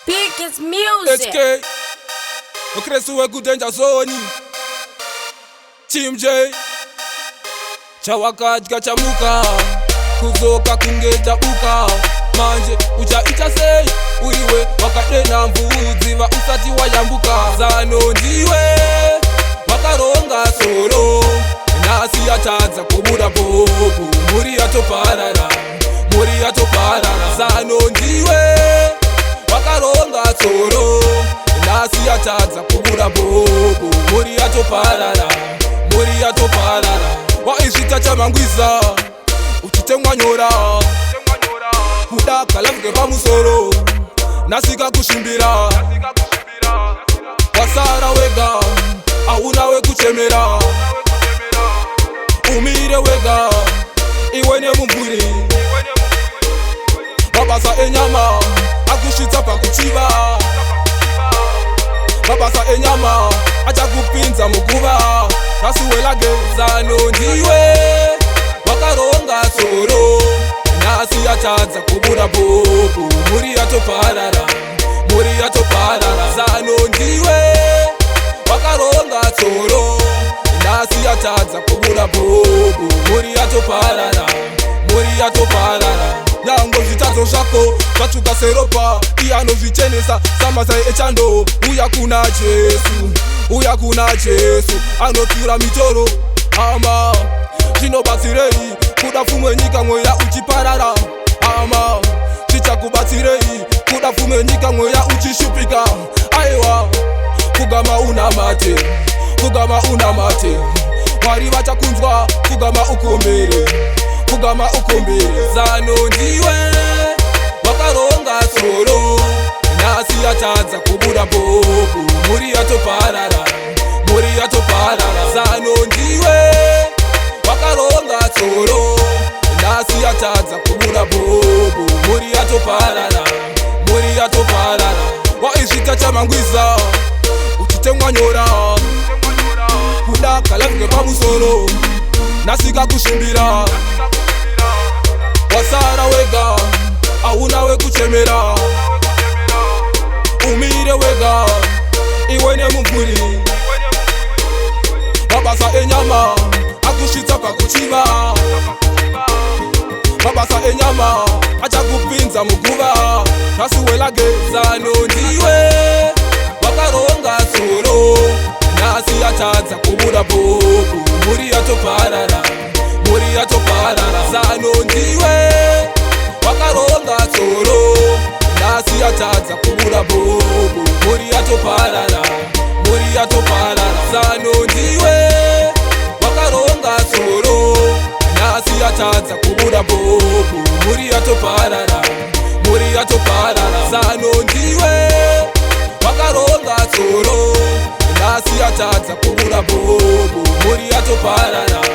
Pickens Music. SK Ukresuwe kudenja zoni Team J Chawakadika chamuka Kuzoka kungeta uka Manje uchaita sei Uiwe wakadena mvuzi wa usati wayambuka Zano ndiwe Wakaronga solo Nasi yataza kubura bobu Muri yatoparara Muri yatoparara Zano ndiwe Wakaronga solo Nasi yataza kubura bobu Muri yatoparara Muri yatoparara Waishita chamangwiza Uchitemwa nyora Kudaka lamke pamusoro Nasika kushimbira Wasara wega Aunawe kuchemera Umire wega Iwenye munguri Babasa enyama Akushita pa kuchiba Babasa enyama Acha kupinza mukuba Nasiwelage Zano ndiwe Wakaronga soro Nasi yataza kubura bobu Muri yatoparara Muri yatoparara Zano ndiwe Wakaronga soro Nasi yataza kubura bobu Muri yatoparara Muri yatoparara Nyango zitazo shako Kachuka seropa Iano vichenesa Samasai echando Uya kuna Jesu Uya kuna Jesu Anotura mitoro Ama Jino basirei Kudafume nyika mweya uchiparara Ama Chicha kubatirei Kudafume nyika mweya uchishupika Aiwa Kugama una mate Kugama una mate Wari wacha kunzwa Kugama ukombere Kugama ukombere Zano ndiwe Wakaronga soro Nasi yataza kubura bobu Muri yatoparara Muri yatoparara Zano ndiwe Wakaronga soro Nasi yataza kubura bobu Muri yatoparara Muri yatoparara Waishita chamangwiza Uchitemwa nyora Kudaka lamke pamusoro Nasika kushimbira Wasara wega Aunawe kuchemera Umire wega Iwenye munguri Babasa enyama Akushita pa kuchiba Babasa enyama Acha kupinza mukuba Nasiwelage Zano ndiwe Wakaronga soro Nasi yataza kubura bobu Muri yatoparara Muri yatoparara Zano ndiwe Wakaronga soro Nasi yataza kubura bobu Muri yatoparara Muri yatoparara Zano ndiwe Wakaronga soro Nasi yataza kubura bobu Muri yatoparara Muri yatoparara Zano ndiwe Wakaronga soro Nasi yataza kubura bobu Muri yatoparara